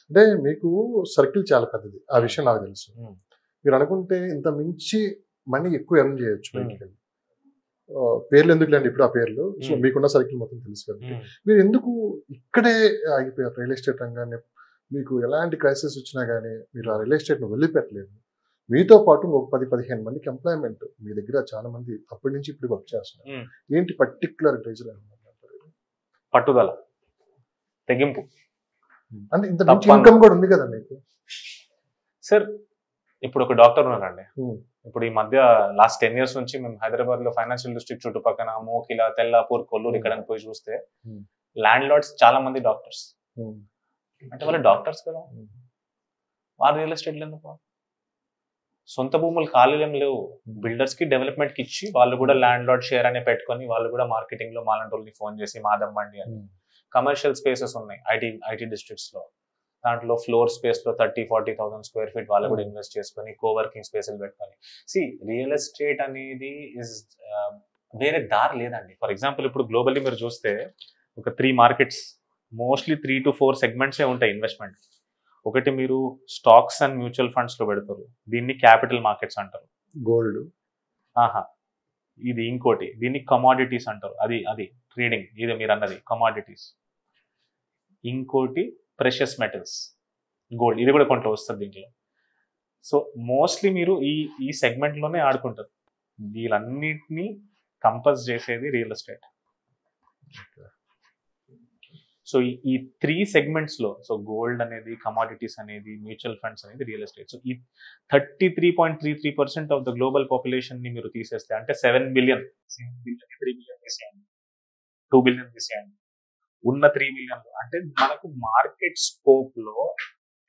అంటే మీకు సర్కిల్ చాలా పెద్దది. ఆ విషయం నాకు తెలుసు. మీరు అనుకుంటే ఇంత మించి మనీ ఎక్కువ ఎర్న్ చేయొచ్చు బయటికెళ్ళి. పేర్లు ఎందుకులేండి ఇప్పుడు ఆ పేర్లు. సో మీకున్న సర్కిల్ మొత్తం తెలుసు కాబట్టి. మీరు ఎందుకు ఇక్కడే ఆగిపోయారు రియల్ ఎస్టేట్ రంగాన్ని? మీకు ఎలాంటి క్రైసిస్ వచ్చినా గానీ మీరు ఆ రియల్ ఎస్టేట్‌ని వదిలిపెట్టలేదు. మీతో పాటు ఒక 10, 15 మందికి ఎంప్లాయ్‌మెంట్. మీ దగ్గర చాలా మంది అప్పటి నుంచి ఇప్పటికి వర్క్ చేస్తున్నారు. ఏంటి పర్టిక్యులర్ రీజన్ ఏమన్నా? పట్టుదల, తెగింపు. అంటే ఇంత మంచి ఇన్కమ్ కూడా ఉంది కదా మీకు. సార్ ఇప్పుడు ఒక డాక్టర్ ఉన్నారండి. ఇప్పుడు ఈ మధ్య లాస్ట్ 10 years నుంచి మేము హైదరాబాద్ లో ఫైనాన్షియల్ డిస్ట్రిక్ట్ చుట్టుపక్కల మోకిలా, తెల్లాపూర్, కొల్లూరు ఇక్కడ పోయి చూస్తే ల్యాండ్ లార్డ్స్ చాలా మంది డాక్టర్స్. అంటే వాళ్ళు డాక్టర్స్ కదా, వాళ్ళు రియల్ ఎస్టేట్ ఎందుకు? సొంత భూములు ఖాళీలేం లేవు. బిల్డర్స్ కి డెవలప్మెంట్ కి ఇచ్చి వాళ్ళు కూడా ల్యాండ్ లార్డ్ షేర్ అనే పెట్టుకొని వాళ్ళు కూడా మార్కెటింగ్ లో మాలంటోళ్ళని ఫోన్ చేసి మాదమ్మండి అని. కమర్షియల్ స్పేసెస్ ఉన్నాయి ఐటీ డిస్ట్రిక్ట్స్ లో. దాంట్లో ఫ్లోర్ స్పేస్ లో 30-40,000 square feet వాళ్ళు కూడా ఇన్వెస్ట్ చేసుకొని కోవర్కింగ్ స్పేసులు పెట్టుకొని. సి రియల్ ఎస్టేట్ అనేది వేరే దారి లేదండి. ఫర్ ఎగ్జాంపుల్ ఇప్పుడు గ్లోబల్లీ మీరు చూస్తే ఒక 3 మార్కెట్స్, మోస్ట్లీ 3 to 4 సెగ్మెంట్సే ఉంటాయి ఇన్వెస్ట్మెంట్. ఒకటి మీరు స్టాక్స్ అండ్ మ్యూచువల్ ఫండ్స్ లో పెడతారు, దీన్ని క్యాపిటల్ మార్కెట్స్ అంటారు. గోల్డ్ ఇది ఇంకోటి, దీన్ని కమాడిటీస్ అంటారు. అది ట్రేడింగ్, ఇది మీరు అన్నది కమాడిటీస్. ఇంకోటి ప్రెషియస్ మెటల్స్, గోల్డ్, ఇది కూడా కొంత వస్తుంది దీంట్లో. సో మోస్ట్లీ మీరు ఈ సెగ్మెంట్ లోనే ఆడుకుంటారు. వీళ్ళన్నిటినీ కంపల్స్ చేసేది రియల్ ఎస్టేట్. సో ఈ 3 సెగ్మెంట్స్ లో, సో గోల్డ్ అనేది, కమాడిటీస్ అనేది, మ్యూచువల్ ఫండ్స్ అనేది రియల్ ఎస్టేట్. సో ఈ 33.33% ఆఫ్ ద గ్లోబల్ పాపులేషన్ ని మీరు తీసేస్తే అంటే 7 బిలియన్, 3 బిలియన్ తీసేయండి, 2 బిలియన్ తీసేయండి, ఉన్న 3 బిలియన్ అంటే మనకు మార్కెట్ స్కోప్ లో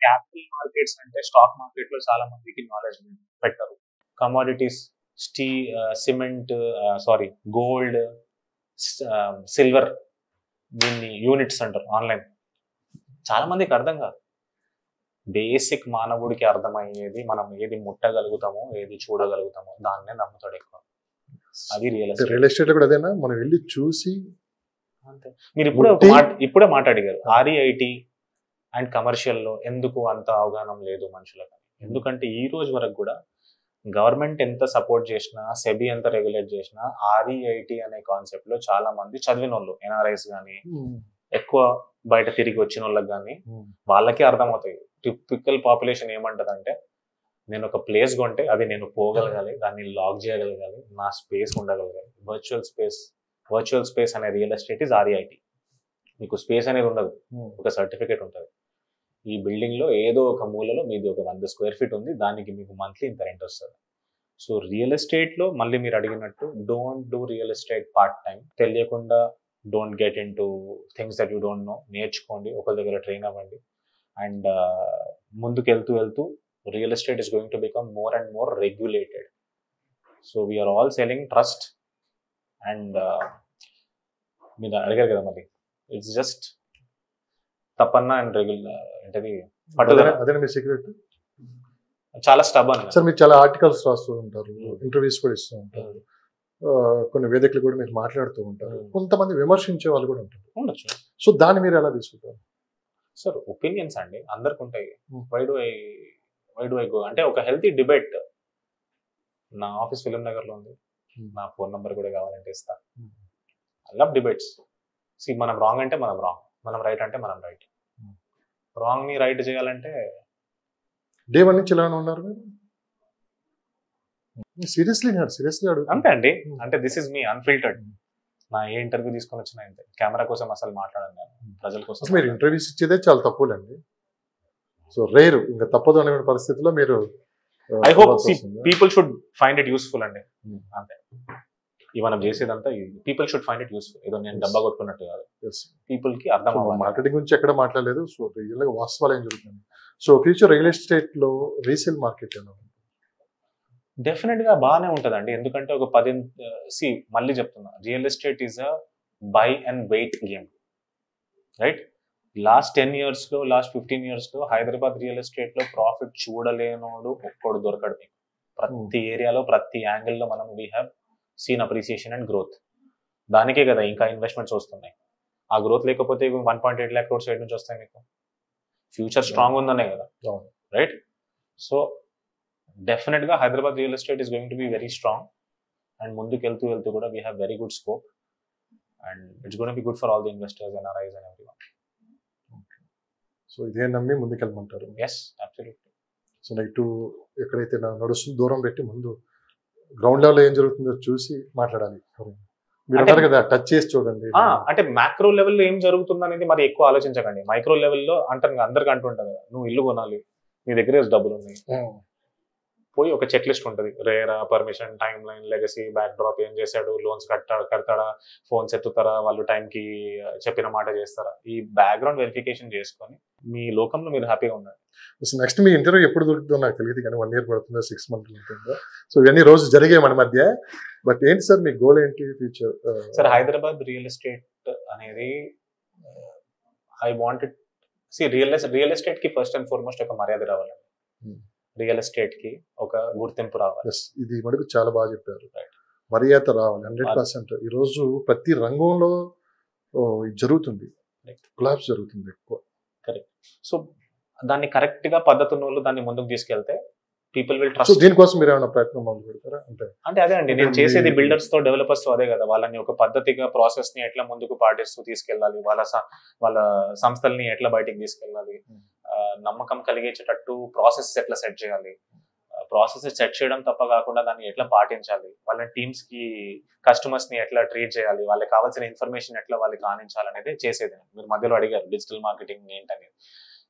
క్యాపిటల్ మార్కెట్స్ అంటే స్టాక్ మార్కెట్ లో చాలా మందికి నాలెడ్జ్ పెట్టరు. కమాడిటీస్, సిమెంట్, గోల్డ్, సిల్వర్, దీన్ని యూనిట్స్ అంటారు ఆన్లైన్. చాలా మందికి అర్థం కాదు. బేసిక్ మానవుడికి అర్థమయ్యేది మనం ఏది ముట్టగలుగుతామో, ఏది చూడగలుగుతామో దాన్నే నమ్ముతాడు ఎక్కువ. అది రియల్ ఎస్టేట్. రియల్ ఎస్టేట్ కూడా అదేనా, మనం వెళ్ళి చూసి అంతే. మీరు ఇప్పుడే మాట్లాడిగారు ఆర్ఈఐటి అండ్ కమర్షియల్ లో ఎందుకు అంత అవగాహన లేదు మనుషులకు. ఎందుకంటే ఈ రోజు వరకు కూడా గవర్నమెంట్ ఎంత సపోర్ట్ చేసినా, సెబీ ఎంత రెగ్యులేట్ చేసినా, ఆర్ఈఐటి అనే కాన్సెప్ట్ లో చాలా మంది చదివిన వాళ్ళు, ఎన్ఆర్ఐస్ కానీ, ఎక్కువ బయట తిరిగి వచ్చిన వాళ్ళకి కానీ వాళ్ళకే అర్థమవుతాయి. టిపికల్ పాపులేషన్ ఏమంటదంటే, నేను ఒక ప్లేస్ కొంటే అది నేను పోగలగాలి, దాన్ని లాక్ చేయగలగాలి, నా స్పేస్ ఉండగలగాలి. వర్చువల్ స్పేస్ అనే రియల్ ఎస్టేట్ ఇస్ ఆర్ఈఐటి. మీకు స్పేస్ అనేది ఉండదు, ఒక సర్టిఫికేట్ ఉంటుంది. ఈ బిల్డింగ్ లో ఏదో ఒక మూలలో మీది ఒక 100 square feet ఉంది, దానికి మీకు మంత్లీ ఇంత రెంట్ వస్తుంది. సో రియల్ ఎస్టేట్ లో మళ్ళీ మీరు అడిగినట్టు don't do real estate part time. తెలియకుండా don't get into things that you don't know. నేర్చుకోండి, ఒకరి దగ్గర ట్రైన్ అవ్వండి. అండ్ ముందుకు వెళ్తూ real estate is going to become more and more regulated. So we're all selling trust. And మీరు అడిగారు కదా, మరి ఇట్స్ జస్ట్ తపన్నా అండ్ ఏంటది పట్టుదల. అదే మీ సీక్రెట్. చాలా స్టబన్ సార్. మీరు చాలా ఆర్టికల్స్ రాస్తూ ఉంటారు, ఇంటర్వ్యూస్ కూడా ఇస్తూ ఉంటారు, కొన్ని వేదికలు కూడా మీరు మాట్లాడుతూ ఉంటారు. కొంతమంది విమర్శించే వాళ్ళు కూడా ఉంటారు. సో దాన్ని మీరు ఎలా తీసుకుంటారు? సార్ ఒపీనియన్స్ అండి, అందరికి ఉంటాయి. వై డు ఐ గో అంటే ఒక హెల్తీ డిబేట్. నా ఆఫీస్ ఫిలిం నగర్ లో ఉంది, నా ఫోన్ నంబర్ కూడా కావాలంటే ఇస్తా. I love debates. మనం రాంగ్ అంటే మనం రాంగ్, మనం రైట్ అంటే మనం రైట్. రాంగ్ ని రైట్ చేయాలంటే డే 1 నుంచి ఎలా ఉన్నారు మీరు? సీరియస్లీ అడుగు. అంతే అండి. అంటే దిస్ ఇస్ మీ అన్ఫిల్టర్డ్. నా ఏ ఇంటర్వ్యూ తీసుకొని వచ్చినా అంతే. కెమెరా కోసం అసలు మాట్లాడను నేను, ప్రజల కోసం. మీరు ఇంటర్వ్యూస్ ఇచ్చేదే చాలా తక్కువలేండి. సో రేరు, ఇంకా తప్పదు అనే పరిస్థితిలో మీరు. I hope people should find it useful అండి. అంతే. మనం చేసేదంతా people should find it useful. ఏదో నేను డబ్బా కొట్టుకున్నట్టు కాదు, పీపుల్ కి అర్థం అవ్వాలి. మార్కెటింగ్ గురించి ఎక్కడ మాట్లాడలేదు. సో రియల్ గా వాస్తవాలు ఏం జరుగుతుంది. సో ఫ్యూచర్ రియల్ ఎస్టేట్ లో రీసేల్ మార్కెట్ ఎలా ఉంటుంది? డెఫినెట్ గా బాగానే ఉంటదండి. ఎందుకంటే ఒక 10 మళ్ళీ చెప్తున్నా, real estate is a buy and wait game, right? Last 10 years లో, లాస్ట్ 15 years లో హైదరాబాద్ రియల్ ఎస్టేట్ లో ప్రాఫిట్ చూడలేనోడు ఒక్కడు దొరకడు. ప్రతి ఏరియాలో, ప్రతి యాంగిల్లో మనం we have seen appreciation and growth. దానికే కదా ఇంకా ఇన్వెస్ట్మెంట్స్ వస్తున్నాయి. ఆ గ్రోత్ లేకపోతే 1.8 lakh crores సైడ్ నుంచి వస్తాయి మీకు. ఫ్యూచర్ స్ట్రాంగ్ ఉందనే కదా, అవును. రైట్? సో డెఫినెట్ గా Hyderabad real estate is going to be very strong and ముందుకు వెళ్తూ కూడా we have very good scope and it's going to be good for all the investors and NRIs and everyone. So ఇదే నమ్మి ముందుకెళ్ళమంటారు. Yes, absolutely. So negative ఎక్కడైతే నడుస్తుంది దూరం పెట్టి ముందు గ్రౌండ్ లెవెల్ ఏం జరుగుతుందో చూసి మాట్లాడాలి. మీరు అన్నారు కదా టచ్ చేసి చూడండి. అంటే మ్యాక్రో లెవెల్లో ఏం జరుగుతుంది అనేది మరి ఎక్కువ ఆలోచించకండి. మైక్రో లెవెల్లో అంటారు, అందరికి అంటుంటారు కదా, నువ్వు ఇల్లు కొనాలి, నీ దగ్గర డబ్బులు ఉన్నాయి, పోయి ఒక చెక్ లిస్ట్ ఉంటుంది, RERA, permission, time line, legacy, back drop, ఏం చేశాడు, లోన్స్ కడతాడా, ఫోన్స్ ఎత్తుతారా, వాళ్ళు టైంకి చెప్పిన మాట చేస్తారా, ఈ బ్యాక్గ్రౌండ్ వెరిఫికేషన్ చేసుకొని మీ లోకంలో మీరు హ్యాపీగా ఉండండి. నెక్స్ట్ మీ ఇంటర్వ్యూ ఎప్పుడు దొరుకుతుందో నాకు తెలియదు, కానీ 1 year పడుతుందా, 6 months ఉంటుందా? సో ఇవన్నీ రోజు జరిగాయి మన మధ్య. బట్ ఏంటి సార్ మీ గోల్ ఏంటి future? Sir Hyderabad real estate అనేది ఐ వాంటెడ్ రియల్ ఎస్టేట్ కి ఫస్ట్ అండ్ ఫార్మోస్ట్ ఒక మర్యాద రావాలండి. రియల్ ఎస్టేట్ కి ఒక గుర్తింపు రావాలి. ఇది మనకు చాలా బాగా చెప్పారు. మర్యాద రావాలి 100%. ఈ రోజు ప్రతి రంగంలో జరుగుతుంది, కొలాప్స్ జరుగుతుంది ఎక్కువ. కరెక్ట్. సో దాన్ని కరెక్ట్ గా పద్ధతున్న వాళ్ళు దాన్ని ముందుకు తీసుకెళ్తే పీపుల్ విల్ ట్రస్ట్. దీనికోసం మీరు ఏమైనా ప్రయత్నం మొదలు పెడతారా? అంటే అదే అండి నేను చేసేది, బిల్డర్స్ తో డెవలపర్స్ తో అదే కదా, వాళ్ళని ఒక పద్ధతిగా ప్రాసెస్ ని ఎట్లా ముందుకు పాటిస్తూ తీసుకెళ్ళాలి, వాళ్ళ సంస్థల్ని ఎట్లా బయటికి తీసుకెళ్ళాలి, నమ్మకం కలిగించేటట్టు ప్రాసెస్ ఎట్లా సెట్ చేయాలి, ప్రాసెస్ సెట్ చేయడం తప్ప కాకుండా దాన్ని ఎట్లా పాటించాలి, వాళ్ళ టీమ్స్ కి కస్టమర్స్ ని ఎట్లా ట్రీట్ చేయాలి, వాళ్ళకి కావాల్సిన ఇన్ఫర్మేషన్ ఎట్లా వాళ్ళకి ఆనించాలనేది చేసేది. మీరు మధ్యలో అడిగారు డిజిటల్ మార్కెటింగ్ ఏంటనేది.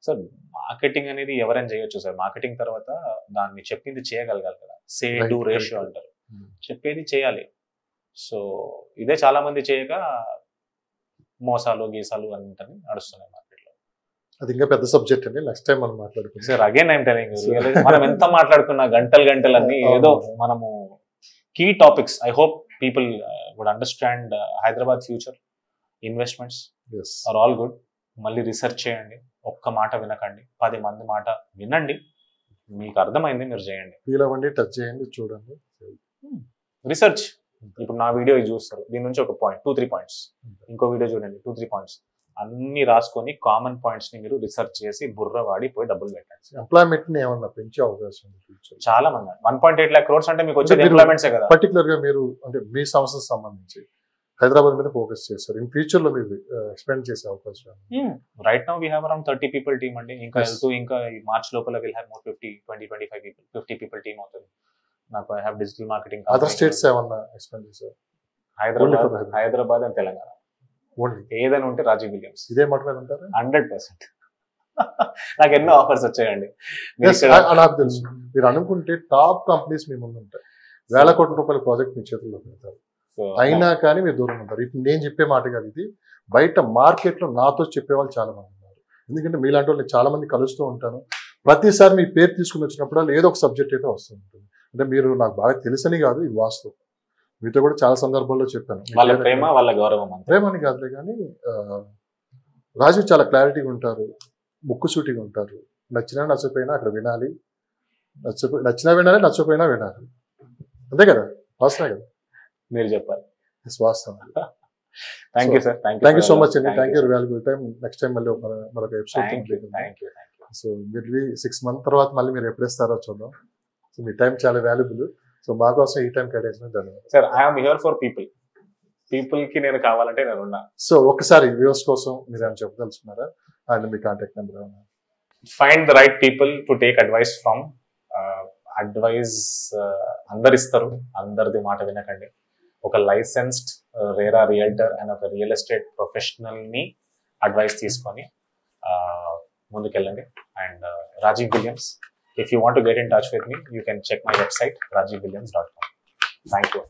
సార్ మార్కెటింగ్ అనేది ఎవరైనా చేయొచ్చు సార్. మార్కెటింగ్ తర్వాత దాన్ని చెప్పింది చేయగలగాలి కదా, సే డూ రేషియో అంటారు, చెప్పేది చేయాలి. సో ఇదే చాలా మంది చేయక మోసాలు గీసాలు అంతని నడుస్తున్నాయి మార్కెట్లో. అది ఇంకా పెద్ద సబ్జెక్ట్ అండి, నెక్స్ట్ టైం మనం మాట్లాడుకుంటాం sir. Again I'm telling you, మనం ఎంత మాట్లాడుకున్నా గంటలు అన్ని ఏదో మనము key topics. I hope people would understand Hyderabad future investments are all good. మళ్ళీ రీసెర్చ్ చేయండి, ఒక్క మాట వినకండి, 10 మంది మాట వినండి, మీకు అర్థమైంది మీరు చేయండి, ఫీల్ అవ్వండి, టచ్ చేయండి, చూడండి, రీసెర్చ్. ఇప్పుడు నా వీడియో చూస్తారు, దీని నుంచి ఒక పాయింట్ 2-3 పాయింట్స్, ఇంకో వీడియో చూడండి 2-3 పాయింట్స్, అన్ని రాసుకొని కామన్ పాయింట్స్ ని మీరు రీసెర్చ్ చేసి బుర్ర వాడిపోయి డబ్బులు పెట్టండి. ఎంప్లాయ్మెంట్ ని ఏమన్నా పెంచే అవకాశం ఉంది? చాలా మంది 1.8 lakh crores అంటే మీకు వచ్చేది ఎంప్లాయ్మెంట్సే కదా. పర్టికులర్ గా మీరు అంటే మీ సంస్థకు సంబంధించి హైదరాబాద్ మీద ఫోకస్ చేస్తారు, ఇన్ ఫ్యూచర్ లో మీరు ఎక్స్పెండ్ చేసే అవకాశం? Right now we have around 30 people team అండి. ఇంకా వెళ్తూ ఇంకా మార్చ్ లోపల will have more 20-25 people, 50 people team అవుతుంది. నాకు I have digital marketing. Other states ఏమన్నా ఎక్స్పెండ్ చేశారు? హైదరాబాద్ అండ్ తెలంగాణ ఏదైనా ఉంటే రాజీవ్ విలియమ్స్. ఇదే మాట మీద ఉంటారు 100%. నాకు ఎన్నో ఆఫర్స్ వచ్చాయండి. నాకు తెలుసు, మీరు అనుకుంటే టాప్ కంపెనీస్ మీ ముందు ఉంటాయి, వేల కోట్ల రూపాయల ప్రాజెక్ట్ మీ చేతుల్లో పెడతారు, అయినా కానీ మీరు దూరం ఉంటారు. ఇప్పుడు నేను చెప్పే మాట కాదు ఇది, బయట మార్కెట్లో నాతో చెప్పేవాళ్ళు చాలా మంది ఉన్నారు. ఎందుకంటే మీలాంటి వాళ్ళు చాలా మంది కలుస్తూ ఉంటాను, ప్రతిసారి మీ పేరు తీసుకుని వచ్చినప్పుడు ఏదో ఒక సబ్జెక్ట్ అయితే వస్తూ ఉంటుంది. అంటే మీరు నాకు బాగా తెలుసని కాదు, ఇది వాస్తవం. మీతో కూడా చాలా సందర్భాల్లో చెప్పాను, వాళ్ళ ప్రేమ వాళ్ళ గౌరవం. ప్రేమ అని కాదులే కానీ రాజు చాలా క్లారిటీగా ఉంటారు, ముక్కుసూటిగా ఉంటారు. నచ్చినా నచ్చపోయినా అక్కడ వినాలి, నచ్చినా వినాలి, నచ్చపోయినా వినాలి, అంతే కదా, వాస్తవే కదా, మీరు చెప్పాలి. వాస్తవం. Thank you sir, thank you so much అండి, thank you, valuable time. Next time మళ్ళీ మరొక ఎపిసోడ్. సో మీరు 6 months తర్వాత మళ్ళీ మీరు ఎప్పుడు ఇస్తారో చూద్దాం. సో మీ టైం చాలా వాల్యుబుల్. సో మా కోసం ఈ టైం కేటాయించిన ధన్యవాదాలు sir. I'm here for people కి నేను కావాలంటే నేను ఉన్నా. సో ఒక్కసారి వ్యూవర్స్ కోసం మీరు ఏమైనా చెప్పదలుచుకున్నారా? అండ్ మీ కాంటాక్ట్ నెంబర్ ఏమన్నా? Find the right people to take advice from. Advice అందరు ఇస్తారు, అందరిది మాట వినకండి. ఒక లైసెన్స్డ్ రేరా రియల్టర్ అండ్ ఒక రియల్ ఎస్టేట్ ప్రొఫెషనల్ ని అడ్వైస్ తీసుకొని ముందుకెళ్ళండి. And Rajiv Williams, if you want to get in touch with me, you can check my website rajivwilliams.com. Thank you.